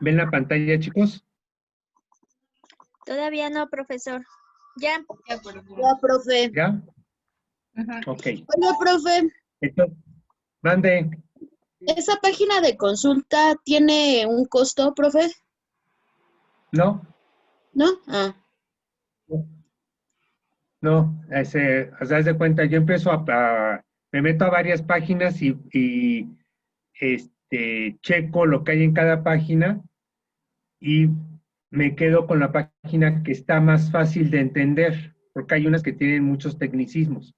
¿Ven la pantalla, chicos? Todavía no, profesor. Ya. Ya, profe. ¿Ya? Ajá. Ok. Hola, profe. Entonces, mande. ¿Esa página de consulta tiene un costo, profe? ¿No? ¿No? Ah, No, o sea, haz de cuenta, yo empiezo me meto a varias páginas y checo lo que hay en cada página y me quedo con la página que está más fácil de entender, porque hay unas que tienen muchos tecnicismos,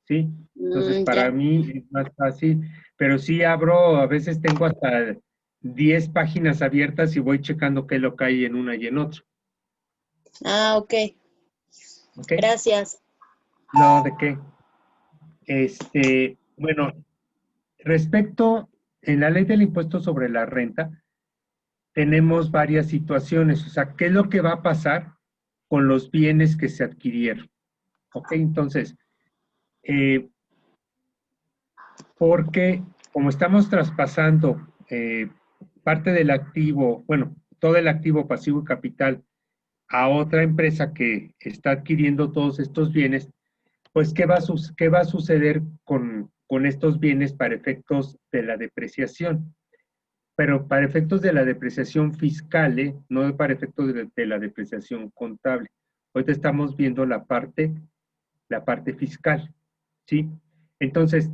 ¿sí? Entonces, para ya. mí es más fácil, pero sí abro, a veces tengo hasta 10 páginas abiertas y voy checando qué es lo que hay en una y en otra, Ah, ok. ¿ok? Gracias. No, ¿de qué? Bueno, respecto, en la ley del impuesto sobre la renta, tenemos varias situaciones, o sea, ¿qué es lo que va a pasar con los bienes que se adquirieron? ¿Ok? Entonces, porque como estamos traspasando parte del activo, bueno, todo el activo pasivo y capital a otra empresa que está adquiriendo todos estos bienes, pues, ¿qué va a suceder con estos bienes para efectos de la depreciación? Pero para efectos de la depreciación fiscal, no para efectos de la depreciación contable. Ahorita estamos viendo la parte fiscal, ¿sí? Entonces,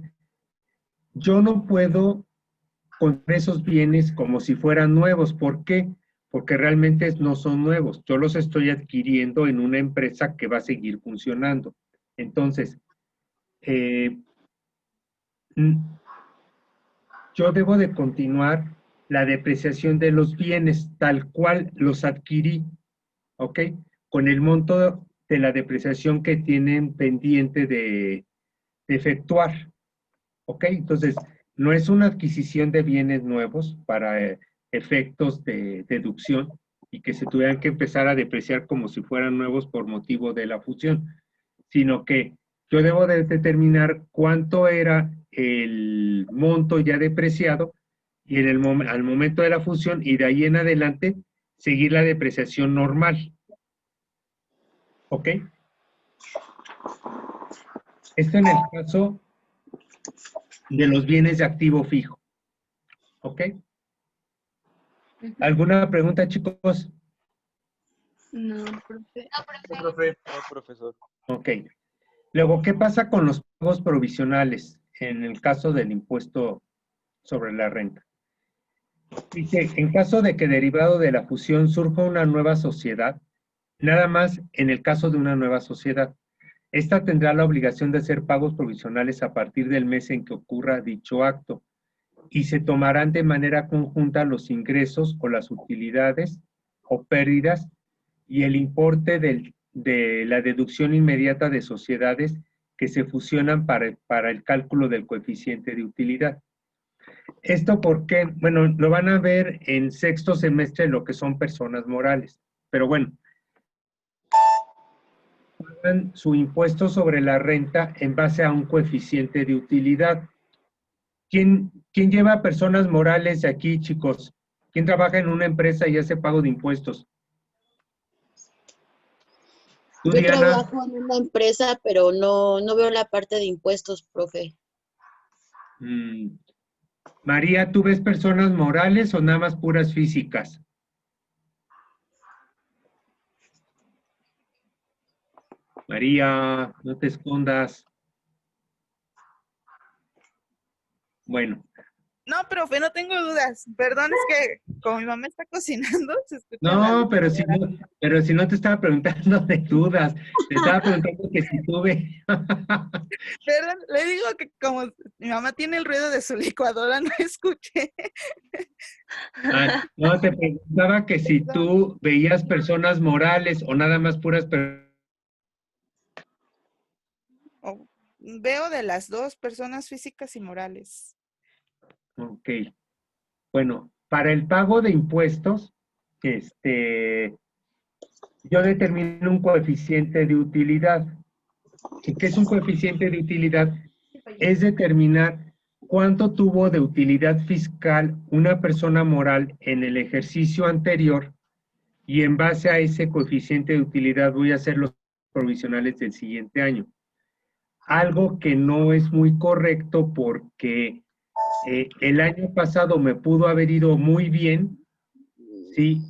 yo no puedo con esos bienes como si fueran nuevos. ¿Por qué? Porque realmente no son nuevos. Yo los estoy adquiriendo en una empresa que va a seguir funcionando. Entonces, eh, yo debo de continuar la depreciación de los bienes tal cual los adquirí, ¿ok? Con el monto de la depreciación que tienen pendiente de efectuar, ¿ok? Entonces, no es una adquisición de bienes nuevos para efectos de deducción y que se tuvieran que empezar a depreciar como si fueran nuevos por motivo de la fusión, sino que yo debo de determinar cuánto era el monto ya depreciado y al momento de la fusión y de ahí en adelante seguir la depreciación normal. ¿Ok? Esto en el caso de los bienes de activo fijo. ¿Ok? ¿Alguna pregunta, chicos? No, profe. No, profe. No, profesor. Ok. Luego, ¿qué pasa con los pagos provisionales en el caso del impuesto sobre la renta? Dice, en caso de que derivado de la fusión surja una nueva sociedad, nada más en el caso de una nueva sociedad, esta tendrá la obligación de hacer pagos provisionales a partir del mes en que ocurra dicho acto y se tomarán de manera conjunta los ingresos o las utilidades o pérdidas y el importe de la deducción inmediata de sociedades que se fusionan para el cálculo del coeficiente de utilidad. Esto porque, bueno, lo van a ver en sexto semestre lo que son personas morales, pero bueno, pagan su impuesto sobre la renta en base a un coeficiente de utilidad. ¿Quién lleva personas morales de aquí, chicos? ¿Quién trabaja en una empresa y hace pago de impuestos? ¿Tú, Yo Diana? trabajo en una empresa, pero no veo la parte de impuestos, profe. María, ¿tú ves personas morales o nada más puras físicas? María, no te escondas. Bueno, No, profe, no tengo dudas. Perdón, es que como mi mamá está cocinando, se escucha la no, luz. pero si no te estaba preguntando de dudas, te estaba preguntando que si tuve. Perdón, le digo que como mi mamá tiene el ruido de su licuadora, no escuché. No, te preguntaba que si tú veías personas morales o nada más puras personas. Oh, veo de las dos, personas físicas y morales. Ok. Bueno, para el pago de impuestos, yo determino un coeficiente de utilidad. ¿Y qué es un coeficiente de utilidad? Es determinar cuánto tuvo de utilidad fiscal una persona moral en el ejercicio anterior y en base a ese coeficiente de utilidad voy a hacer los provisionales del siguiente año. Algo que no es muy correcto porque el año pasado me pudo haber ido muy bien, ¿sí?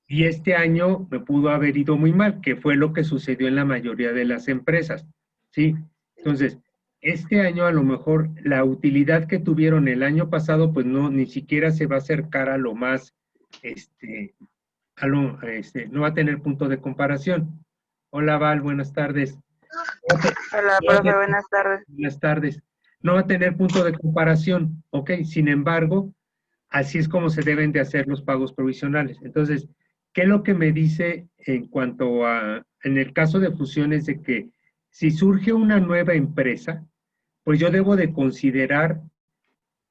Y este año me pudo haber ido muy mal, que fue lo que sucedió en la mayoría de las empresas, ¿sí? Entonces, este año a lo mejor la utilidad que tuvieron el año pasado, pues no, ni siquiera se va a acercar a lo más, no va a tener punto de comparación. Hola Val, buenas tardes. Hola, profe, buenas tardes. Buenas tardes. No va a tener punto de comparación, ¿ok? Sin embargo, así es como se deben de hacer los pagos provisionales. Entonces, ¿qué es lo que me dice en cuanto a, en el caso de fusiones, de que si surge una nueva empresa, pues yo debo de considerar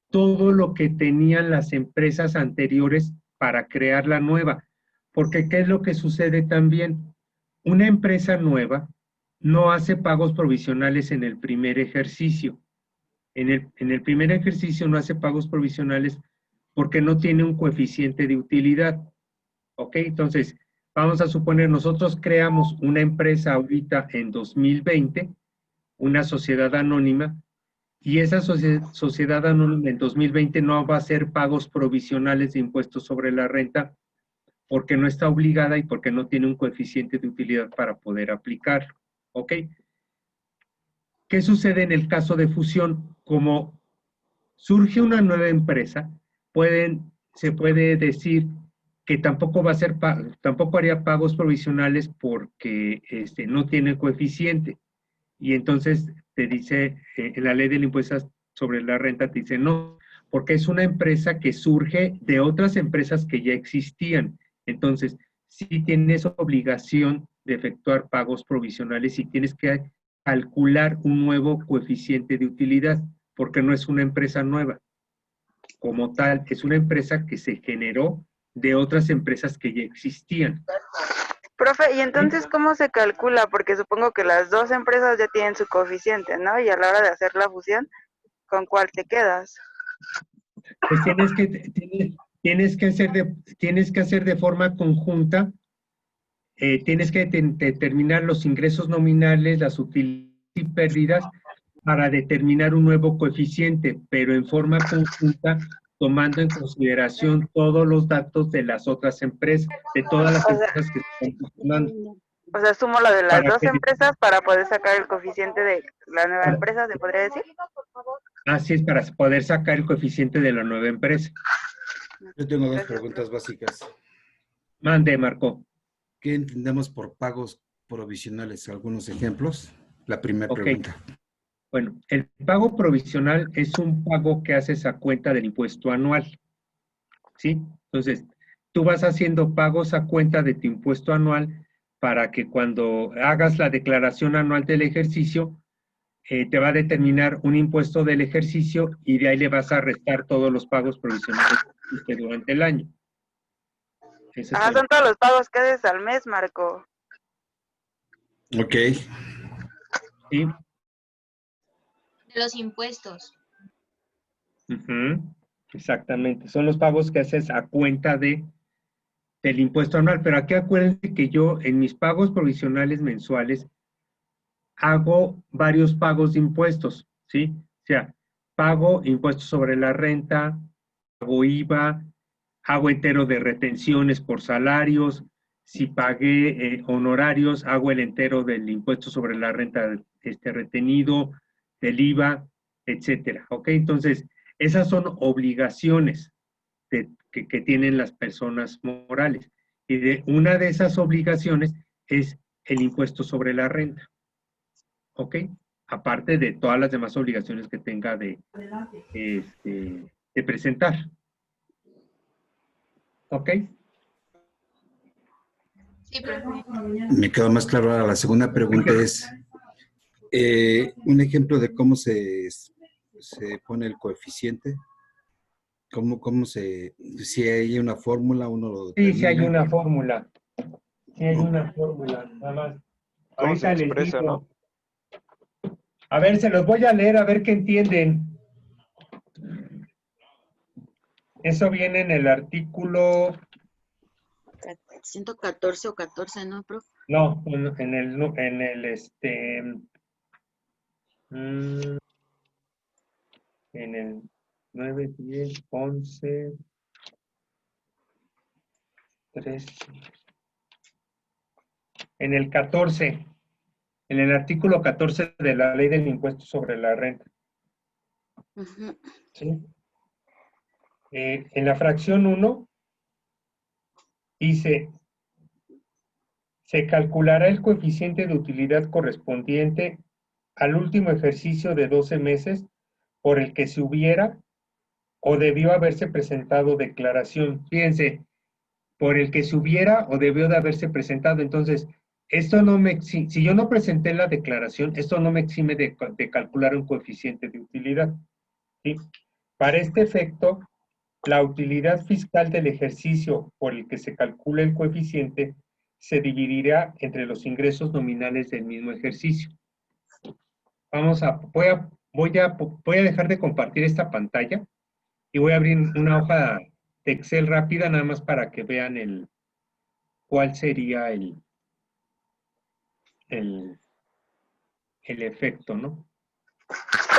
todo lo que tenían las empresas anteriores para crear la nueva? Porque ¿qué es lo que sucede también? Una empresa nueva no hace pagos provisionales en el primer ejercicio. En el primer ejercicio no hace pagos provisionales porque no tiene un coeficiente de utilidad. ¿Ok? Entonces, vamos a suponer, nosotros creamos una empresa ahorita en 2020, una sociedad anónima, y esa sociedad anónima en 2020 no va a hacer pagos provisionales de impuestos sobre la renta porque no está obligada y porque no tiene un coeficiente de utilidad para poder aplicarlo. ¿Ok? ¿Qué sucede en el caso de fusión? Como surge una nueva empresa, se puede decir que tampoco va a ser, tampoco haría pagos provisionales porque no tiene coeficiente. Y entonces te dice, en la ley del impuesto sobre la renta te dice no, porque es una empresa que surge de otras empresas que ya existían. Entonces, sí tienes obligación de efectuar pagos provisionales y tienes que calcular un nuevo coeficiente de utilidad, porque no es una empresa nueva. Como tal, es una empresa que se generó de otras empresas que ya existían. Profe, ¿y entonces cómo se calcula? Porque supongo que las dos empresas ya tienen su coeficiente, ¿no? Y a la hora de hacer la fusión, ¿con cuál te quedas? Pues tienes que hacer de forma conjunta, tienes que determinar los ingresos nominales, las utilidades y pérdidas para determinar un nuevo coeficiente, pero en forma conjunta, tomando en consideración todos los datos de las otras empresas, de todas las empresas que están funcionando. O sea, sumo lo de las Para dos que, empresas para poder sacar el coeficiente de la nueva empresa, ¿se podría decir? así es, para poder sacar el coeficiente de la nueva empresa. Yo tengo dos preguntas básicas. Mande, Marco. ¿Qué entendemos por pagos provisionales? ¿Algunos ejemplos? La primera Ok. pregunta. Bueno, el pago provisional es un pago que haces a cuenta del impuesto anual, ¿sí? Entonces, tú vas haciendo pagos a cuenta de tu impuesto anual para que cuando hagas la declaración anual del ejercicio, te va a determinar un impuesto del ejercicio y de ahí le vas a restar todos los pagos provisionales que hiciste durante el año. Ese es Son todos los pagos que haces al mes, Marco. Ok. ¿sí? De los impuestos. Exactamente, son los pagos que haces a cuenta del impuesto anual, pero aquí acuérdense que yo en mis pagos provisionales mensuales hago varios pagos de impuestos, ¿sí? O sea, pago impuestos sobre la renta, pago IVA, hago entero de retenciones por salarios, si pagué honorarios, hago el entero del impuesto sobre la renta retenido, del IVA, etcétera, ¿ok? Entonces, esas son obligaciones que tienen las personas morales. Y una de esas obligaciones es el impuesto sobre la renta. ¿Ok? Aparte de todas las demás obligaciones que tenga de presentar. ¿Ok? Sí, profe. Me quedó más claro ahora. La segunda pregunta es, un ejemplo de cómo se pone el coeficiente. Si hay una fórmula, uno lo determina. Sí, sí hay una fórmula. Sí hay una fórmula, nada más. ¿Cómo se Ahorita les expresa, digo. no? A ver, se los voy a leer a ver qué entienden. Eso viene en el artículo, 114 o 14, ¿no, profe? no, mm, en el 9, 10, 11, 13, en el 14, en el artículo 14 de la Ley del Impuesto sobre la Renta. Ujú. ¿Sí? En la fracción 1 dice, se calculará el coeficiente de utilidad correspondiente al último ejercicio de 12 meses por el que se hubiera o debió haberse presentado declaración. Fíjense, por el que se hubiera o debió de haberse presentado. Entonces, esto no me exime, si yo no presenté la declaración, esto no me exime de calcular un coeficiente de utilidad. ¿Sí? Para este efecto, la utilidad fiscal del ejercicio por el que se calcula el coeficiente se dividirá entre los ingresos nominales del mismo ejercicio. Voy a dejar de compartir esta pantalla y voy a abrir una hoja de Excel rápida nada más para que vean cuál sería el efecto, ¿no?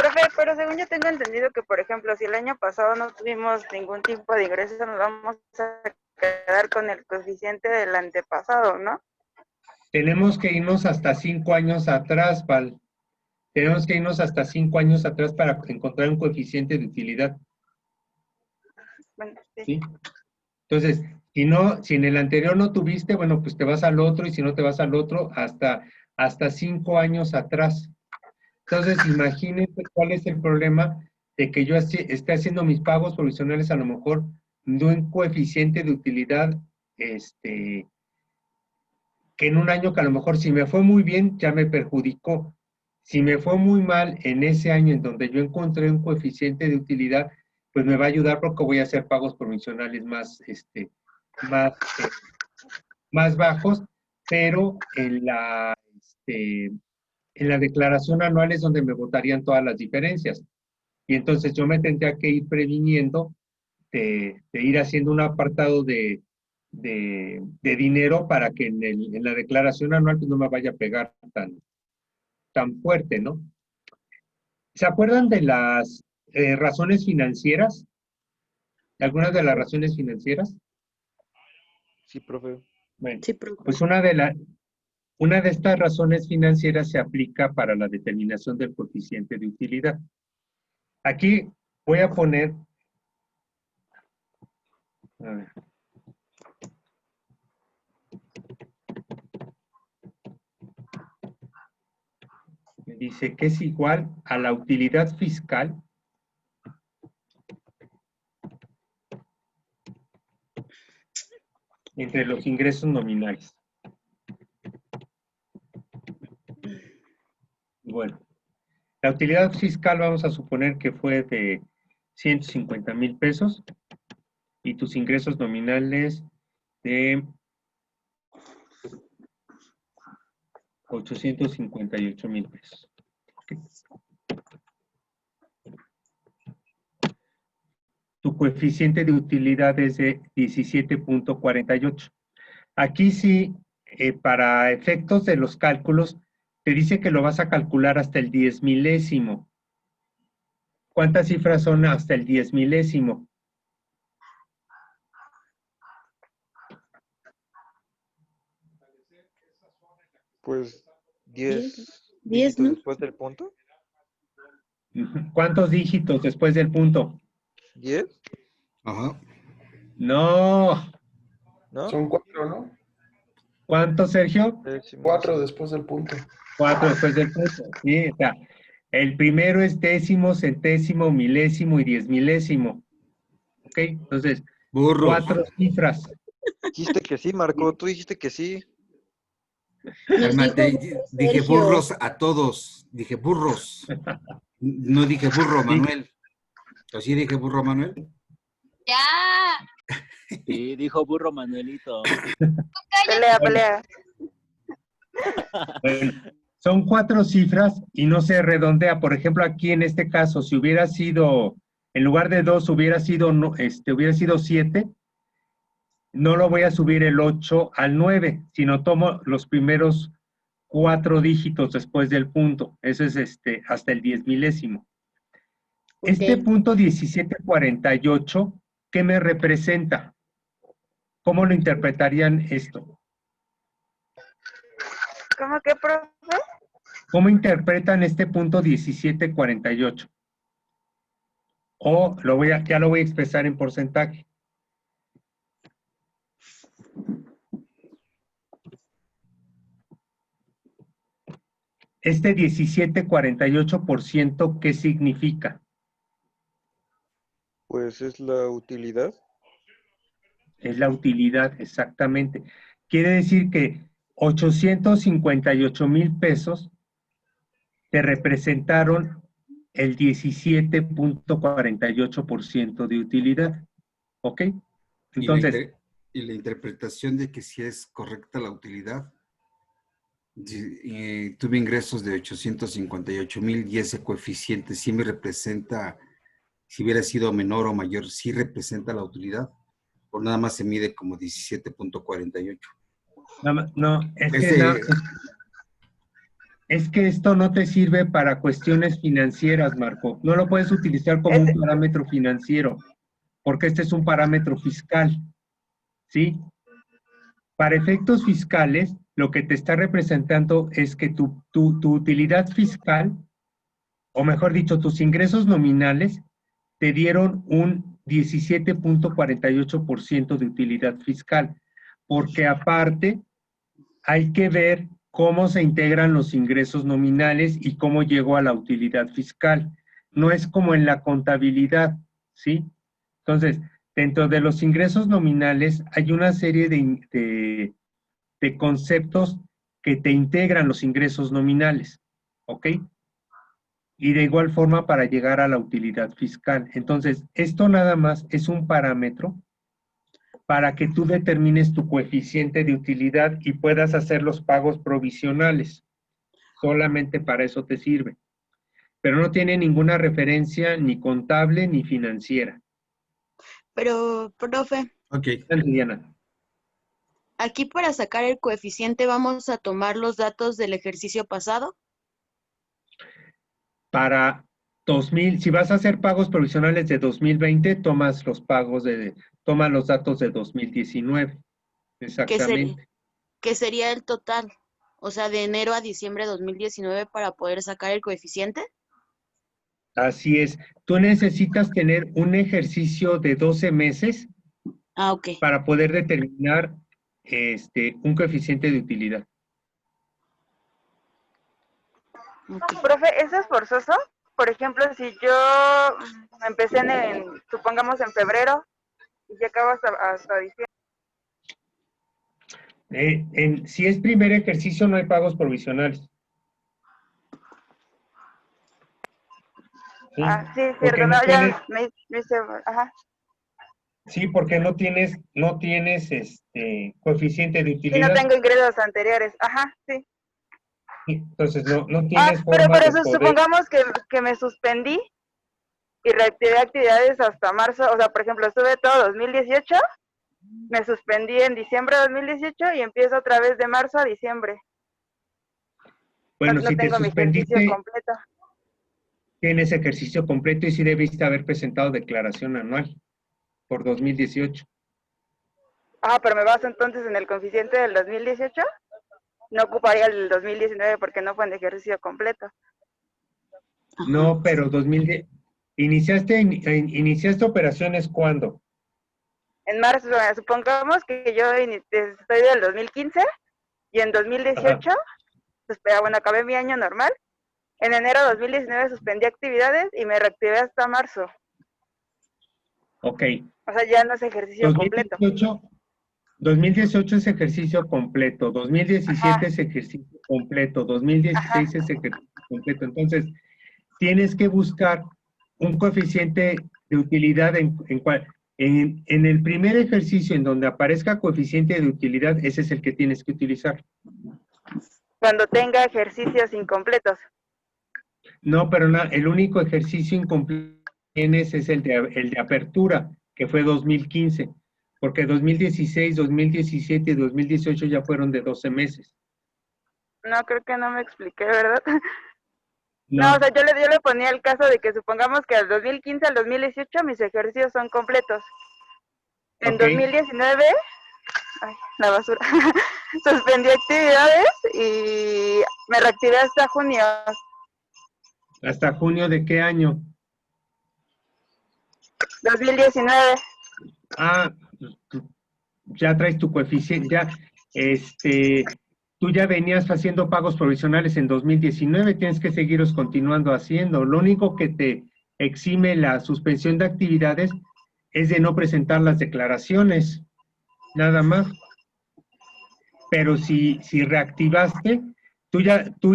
Profe, pero según yo tengo entendido que, por ejemplo, si el año pasado no tuvimos ningún tipo de ingresos, nos vamos a quedar con el coeficiente del antepasado, ¿no? Tenemos que irnos hasta 5 años atrás, Val. Tenemos que irnos hasta 5 años atrás para encontrar un coeficiente de utilidad. Bueno, sí. ¿Sí? Entonces, si en el anterior no tuviste, bueno, pues te vas al otro, y si no te vas al otro, hasta 5 años atrás. Entonces, imagínense cuál es el problema de que yo esté haciendo mis pagos provisionales a lo mejor de un coeficiente de utilidad, que en un año que a lo mejor si me fue muy bien, ya me perjudicó. Si me fue muy mal en ese año en donde yo encontré un coeficiente de utilidad, pues me va a ayudar porque voy a hacer pagos provisionales más, más bajos, pero en la declaración anual es donde me botarían todas las diferencias. Y entonces yo me tendría que ir previniendo de ir haciendo un apartado de dinero para que en la declaración anual pues, no me vaya a pegar tan fuerte, ¿no? ¿Se acuerdan de las razones financieras? ¿Algunas de las razones financieras? Sí, profe. Bueno, Sí, profe. pues una de estas razones financieras se aplica para la determinación del coeficiente de utilidad. Aquí voy a poner, a ver, dice que es igual a la utilidad fiscal entre los ingresos nominales. Bueno, la utilidad fiscal vamos a suponer que fue de 150,000 pesos y tus ingresos nominales de 858,000 pesos. Okay. Tu coeficiente de utilidad es de 17.48. Aquí sí, para efectos de los cálculos, te dice que lo vas a calcular hasta el 10 milésimo. ¿Cuántas cifras son hasta el 10 milésimo? Pues 10, 10 10, dígitos ¿no? después del punto. ¿Cuántos dígitos después del punto? 10, Ajá. No. ¿no? Son 4, ¿no? ¿Cuántos, Sergio? 4 después del punto. 4 después del punto. Sí, o sea, el primero es décimo, centésimo, milésimo y 10 milésimo. ¿Ok? Entonces, Burros. 4 cifras. Dijiste que sí, Marco. Tú dijiste que sí. Nos dijo Cálmate, burro dije Sergio. burros a todos. Dije burros. No dije burro, Manuel. ¿O sí dije burro, Manuel? Ya. Sí, dijo burro Manuelito. Pelea, pelea. Bueno, son 4 cifras y no se redondea. Por ejemplo, aquí en este caso, si hubiera sido En lugar de 2 hubiera sido, hubiera sido 7, no lo voy a subir el 8 al 9, sino tomo los primeros 4 dígitos después del punto. Eso es hasta el 10 milésimo. Este Ok. punto 1748, ¿qué me representa? ¿Cómo lo interpretarían esto? ¿Cómo que, profe? ¿Cómo interpretan este punto 1748? O ya lo voy a expresar en porcentaje. Este 17,48%, ¿qué significa? Pues es la utilidad. Es la utilidad, exactamente. Quiere decir que 858,000 pesos te representaron el 17,48% de utilidad. ¿Ok? Entonces, y la interpretación de que si es correcta la utilidad, tuve ingresos de 858,000 y ese coeficiente sí me representa, si hubiera sido menor o mayor, sí representa la utilidad, o nada más se mide como 17,48. no, es que esto no te sirve para cuestiones financieras, Marco. No lo puedes utilizar como un parámetro financiero, porque este es un parámetro fiscal, ¿sí? Para efectos fiscales, lo que te está representando es que tu utilidad fiscal, o mejor dicho, tus ingresos nominales, te dieron un 17,48% de utilidad fiscal, porque aparte hay que ver cómo se integran los ingresos nominales y cómo llegó a la utilidad fiscal. No es como en la contabilidad, ¿sí? Entonces, dentro de los ingresos nominales hay una serie de conceptos que te integran los ingresos nominales, ¿ok? Y de igual forma para llegar a la utilidad fiscal. Entonces, esto nada más es un parámetro para que tú determines tu coeficiente de utilidad y puedas hacer los pagos provisionales. Solamente para eso te sirve. Pero no tiene ninguna referencia ni contable ni financiera. Pero, profe, Ok. Diana. aquí para sacar el coeficiente vamos a tomar los datos del ejercicio pasado. Para 2000, si vas a hacer pagos provisionales de 2020, tomas los datos de 2019. Exactamente. Que sería el total, o sea, de enero a diciembre de 2019 para poder sacar el coeficiente. Así es. Tú necesitas tener un ejercicio de 12 meses Ah, ok. para poder determinar un coeficiente de utilidad. Profe, ¿eso es forzoso? Por ejemplo, si yo empecé supongamos en febrero y ya acabo hasta diciembre. Si es primer ejercicio, no hay pagos provisionales. ¿Sí? Ah, sí, Porque cierto, no no, tienes, ya me hice, ajá. sí, porque no tienes coeficiente de Sí, no utilidad. tengo ingresos anteriores, ajá, sí. Entonces no Ah, tienes pero forma de poder. supongamos que me suspendí y reactivé actividades hasta marzo, o sea, por ejemplo, estuve todo 2018, me suspendí en diciembre de 2018 y empiezo otra vez de marzo a diciembre. Bueno, No si te tengo mi ejercicio suspendiste, completo. tienes ejercicio completo y sí debiste haber presentado declaración anual por 2018. Ah, pero me baso entonces en el coeficiente del 2018. No ocuparía el 2019 porque no fue en ejercicio completo. No, pero 2010, iniciaste operaciones ¿cuándo? En marzo, supongamos que yo estoy del 2015 y en 2018, pues, bueno, acabé mi año normal. En enero de 2019 suspendí actividades y me reactivé hasta marzo. Ok. O sea, ya no es ejercicio completo. 2018 es ejercicio completo, 2017 Ajá. es ejercicio completo, 2016 Ajá. es ejercicio completo. Entonces, tienes que buscar un coeficiente de utilidad en el primer ejercicio en donde aparezca coeficiente de utilidad, ese es el que tienes que utilizar. Cuando tenga ejercicios incompletos. No, pero el único ejercicio incompleto tienes es el de apertura, que fue 2015, porque 2016, 2017 y 2018 ya fueron de 12 meses. No, creo que no me expliqué, ¿verdad? No, No, o sea, yo le ponía el caso de que supongamos que del 2015 al 2018 mis ejercicios son completos. En ok, 2019, ay, la basura, suspendí actividades y me reactivé hasta junio. ¿hasta junio de qué año? 2019. Ah, ya traes tu coeficiente, ya, tú ya venías haciendo pagos provisionales en 2019, tienes que seguirlos continuando haciendo. Lo único que te exime la suspensión de actividades es de no presentar las declaraciones, nada más. Pero si reactivaste, tú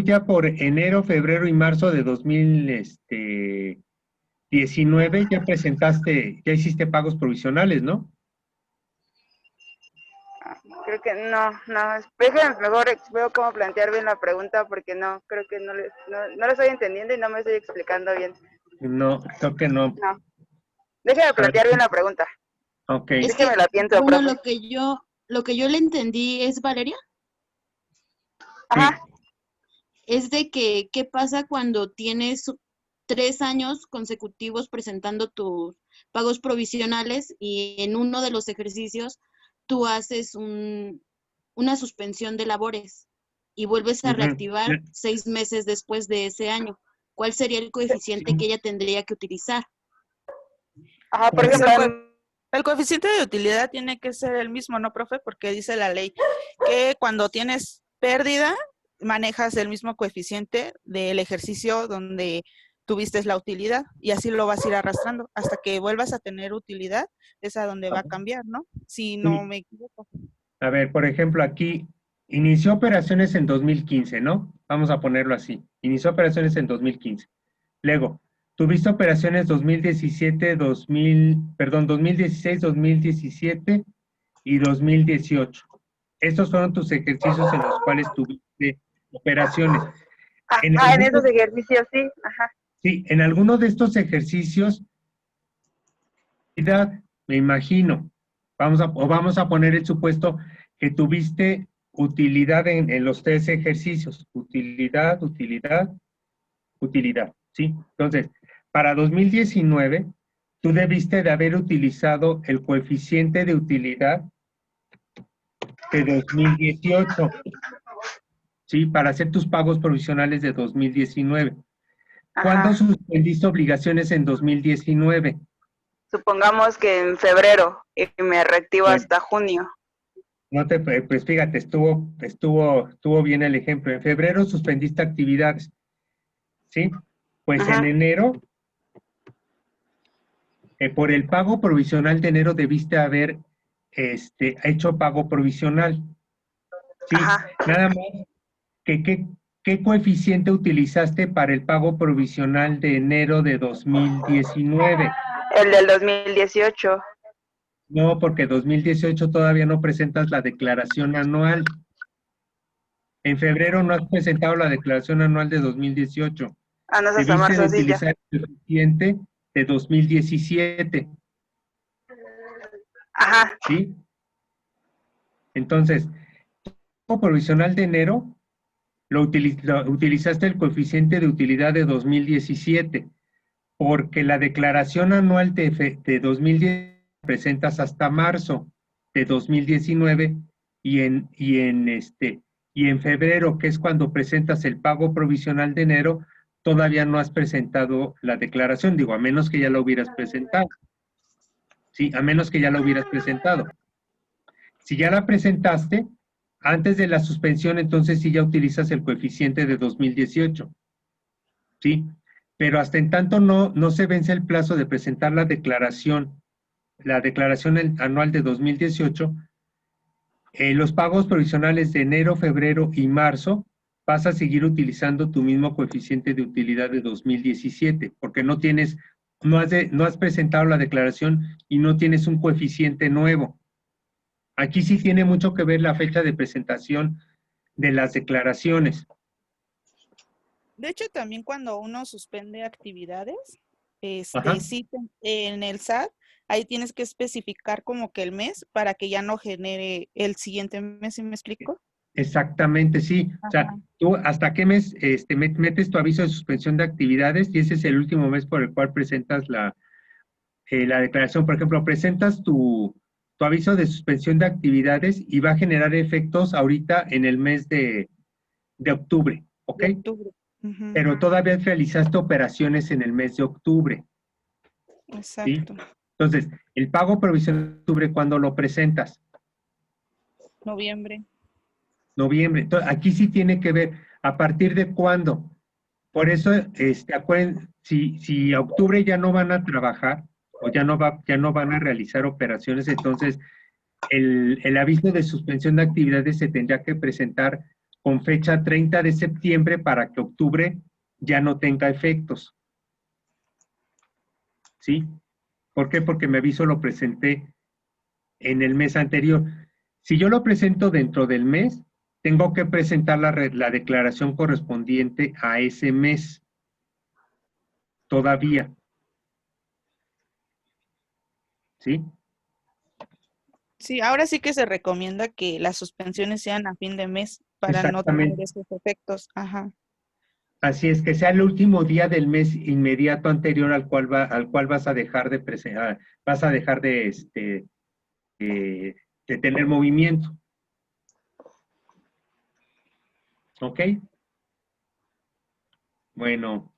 ya por enero, febrero y marzo de 2019 ya presentaste, ya hiciste pagos provisionales, ¿no? Creo que no, déjenme mejor veo cómo plantear bien la pregunta porque no, creo que no lo estoy entendiendo y no me estoy explicando bien. No, creo que no. No, déjenme A ver, plantear bien la pregunta. ok. Es que, Déjenme la pienso, bueno, profe. lo que yo le entendí es, Valeria, Ajá, es de que, ¿qué pasa cuando tienes 3 años consecutivos presentando tus pagos provisionales y en uno de los ejercicios tú haces una suspensión de labores y vuelves a Ujú. reactivar 6 meses después de ese año? ¿Cuál sería el coeficiente que ella tendría que utilizar? ajá, por Pues, ejemplo, El coeficiente de utilidad tiene que ser el mismo, ¿no, profe? Porque dice la ley que cuando tienes pérdida, manejas el mismo coeficiente del ejercicio donde tuviste la utilidad y así lo vas a ir arrastrando hasta que vuelvas a tener utilidad, es a donde va a cambiar, ¿no? Si no me equivoco. a ver, por ejemplo, aquí inició operaciones en 2015, ¿no? Vamos a ponerlo así. Inició operaciones en 2015. Luego, tuviste operaciones 2017, 2016, 2017 y 2018. Estos fueron tus ejercicios en los cuales tuviste operaciones. en esos ejercicios sí, ajá. Sí, en alguno de estos ejercicios, me imagino, vamos a poner el supuesto que tuviste utilidad en los 3 ejercicios. Utilidad, utilidad, utilidad, ¿sí? Entonces, para 2019, tú debiste de haber utilizado el coeficiente de utilidad de 2018, ¿sí? Para hacer tus pagos provisionales de 2019. ¿Cuándo suspendiste obligaciones en 2019? Supongamos que en febrero y me reactivo Bueno, hasta junio. pues fíjate, estuvo bien el ejemplo. En febrero suspendiste actividades, ¿sí? Pues en enero, por el pago provisional de enero debiste haber hecho pago provisional, ¿sí? Nada más ¿qué coeficiente utilizaste para el pago provisional de enero de 2019? El del 2018. No, porque 2018 todavía no presentas la declaración anual. En febrero no has presentado la declaración anual de 2018. Ah, no, hasta Debiste marzo, de sí, ya. utilizar el coeficiente de 2017. Ajá. ¿Sí? Entonces, pago provisional de enero utilizaste el coeficiente de utilidad de 2017, porque la declaración anual de 2010 presentas hasta marzo de 2019 y en febrero, que es cuando presentas el pago provisional de enero, todavía no has presentado la declaración, digo, a menos que ya la hubieras presentado. Sí, a menos que ya la hubieras presentado. Si ya la presentaste, antes de la suspensión, entonces sí ya utilizas el coeficiente de 2018. ¿Sí? Pero hasta en tanto no se vence el plazo de presentar la declaración anual de 2018, los pagos provisionales de enero, febrero y marzo, vas a seguir utilizando tu mismo coeficiente de utilidad de 2017, porque no has presentado la declaración y no tienes un coeficiente nuevo. Aquí sí tiene mucho que ver la fecha de presentación de las declaraciones. De hecho, también cuando uno suspende actividades, Ajá. sí, en el SAT, ahí tienes que especificar como que el mes para que ya no genere el siguiente mes, ¿sí me explico? Exactamente, sí. O sea, Ajá. tú hasta qué mes metes tu aviso de suspensión de actividades y ese es el último mes por el cual presentas la declaración. Por ejemplo, presentas tu aviso de suspensión de actividades y va a generar efectos ahorita en el mes de octubre, ¿ok? De octubre. Ujú, Pero todavía realizaste operaciones en el mes de octubre, ¿sí? exacto. Entonces, el pago provisional de octubre, ¿cuándo lo presentas? Noviembre. Noviembre. Entonces, aquí sí tiene que ver a partir de cuándo. Por eso, acuérdense, si a octubre ya no van a trabajar o ya no van a realizar operaciones, entonces el aviso de suspensión de actividades se tendría que presentar con fecha 30 de septiembre para que octubre ya no tenga efectos. ¿Sí? ¿Por qué? Porque mi aviso lo presenté en el mes anterior. Si yo lo presento dentro del mes, tengo que presentar la declaración correspondiente a ese mes todavía. ¿Sí? Sí, ahora sí que se recomienda que las suspensiones sean a fin de mes para no tener Exactamente. esos efectos. Ajá. Así es, que sea el último día del mes inmediato anterior al cual vas a dejar de presentar, vas a dejar de tener movimiento. ¿Ok? Bueno,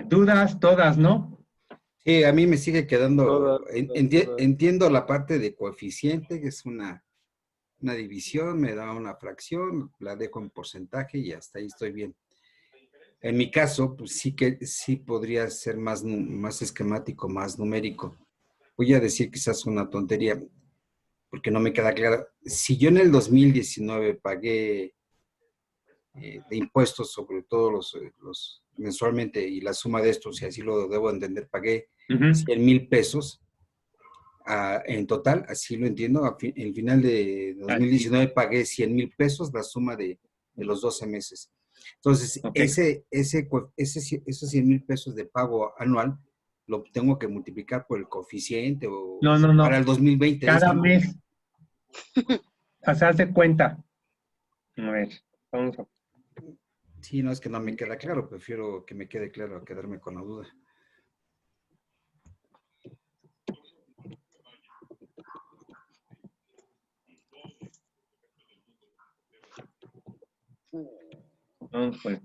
dudas todas, ¿no? Sí, a mí me sigue Todas, quedando, todas. entiendo la parte de coeficiente, que es una división, me da una fracción, la dejo en porcentaje y hasta ahí estoy bien. En mi caso, pues sí que sí podría ser más esquemático, más numérico. Voy a decir quizás una tontería, porque no me queda claro. Si yo en el 2019 pagué de impuestos, sobre todo los mensualmente, y la suma de estos, si así lo debo entender, pagué Ujú. 100,000 pesos en total, así lo entiendo. El final de Así, 2019 pagué 100,000 pesos, la suma de los 12 meses. Entonces, ok. esos 100,000 pesos de pago anual lo tengo que multiplicar por el coeficiente o No, no, para no. el 2020. Cada mes, haz de cuenta. A ver, vamos a... Sí, no es que no me queda claro, prefiero que me quede claro a quedarme con la duda. Vamos pues.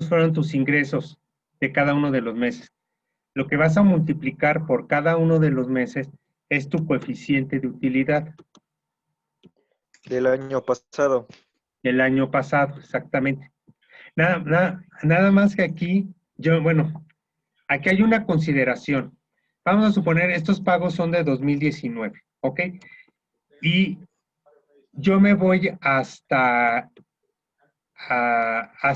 Fueron tus ingresos de cada uno de los meses. Lo que vas a multiplicar por cada uno de los meses es tu coeficiente de utilidad Del año pasado. del año pasado, exactamente. Nada más que aquí, bueno, aquí hay una consideración. Vamos a suponer, estos pagos son de 2019, ¿ok? Y yo me voy hasta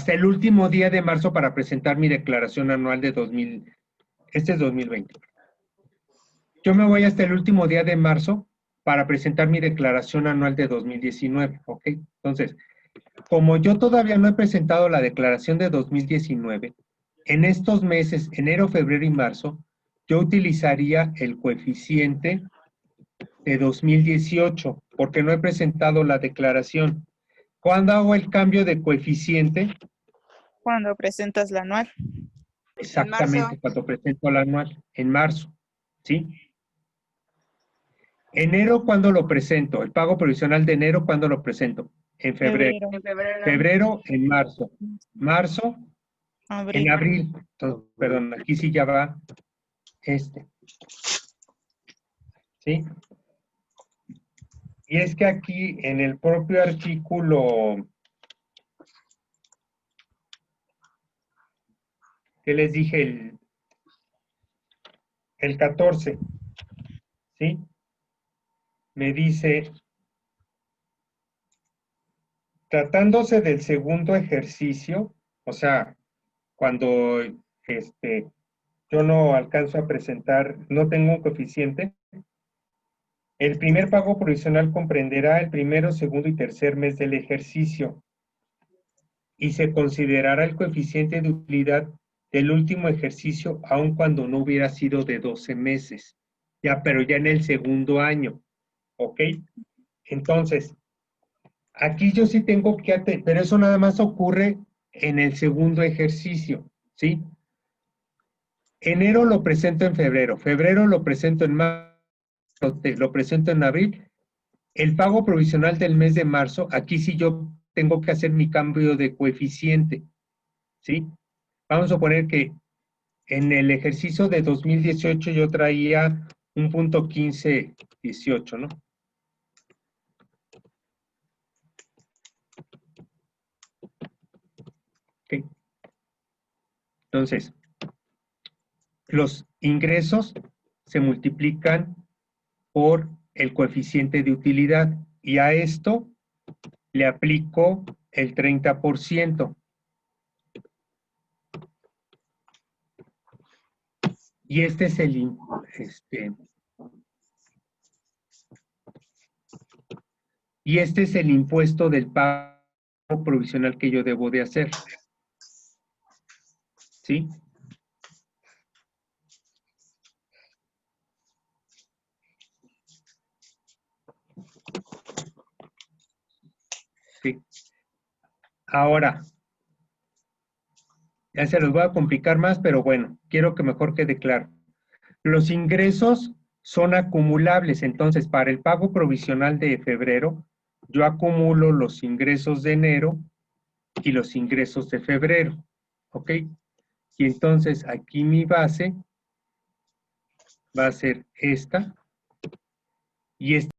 el último día de marzo para presentar mi declaración anual de 2000, este es 2020. Yo me voy hasta el último día de marzo para presentar mi declaración anual de 2019, ¿ok? Entonces, como yo todavía no he presentado la declaración de 2019, en estos meses, enero, febrero y marzo, yo utilizaría el coeficiente de 2018 porque no he presentado la declaración. ¿Cuándo hago el cambio de coeficiente? Cuando presentas la anual. Exactamente, cuando presento la anual, en marzo, ¿sí? Enero, ¿cuándo lo presento? El pago provisional de enero, ¿cuándo lo presento? En febrero. Febrero. Febrero, en marzo. Marzo, en Abril. abril. Entonces, perdón, aquí sí ya va ¿sí? Y es que aquí en el propio artículo que les dije, el 14, ¿sí? Me dice tratándose del segundo ejercicio, o sea, cuando yo no alcanzo a presentar, no tengo un coeficiente, el primer pago provisional comprenderá el primero, segundo y tercer mes del ejercicio y se considerará el coeficiente de utilidad del último ejercicio, aun cuando no hubiera sido de 12 meses. Ya, pero ya en el segundo año. ¿Ok? Entonces, aquí yo sí tengo que pero eso nada más ocurre en el segundo ejercicio, ¿sí? Enero lo presento en febrero, febrero lo presento en marzo, lo presento en abril. El pago provisional del mes de marzo, aquí sí yo tengo que hacer mi cambio de coeficiente, ¿sí? Vamos a suponer que en el ejercicio de 2018 yo traía un punto 1518, ¿no? Okay. Entonces, los ingresos se multiplican por el coeficiente de utilidad y a esto le aplico el 30%. Y este es el impuesto del pago provisional que yo debo de hacer. ¿Sí? Sí. Ahora, ya se los voy a complicar más, pero bueno, quiero que mejor quede claro. Los ingresos son acumulables, entonces para el pago provisional de febrero, yo acumulo los ingresos de enero y los ingresos de febrero, ¿ok? Y entonces aquí mi base va a ser esta, y esta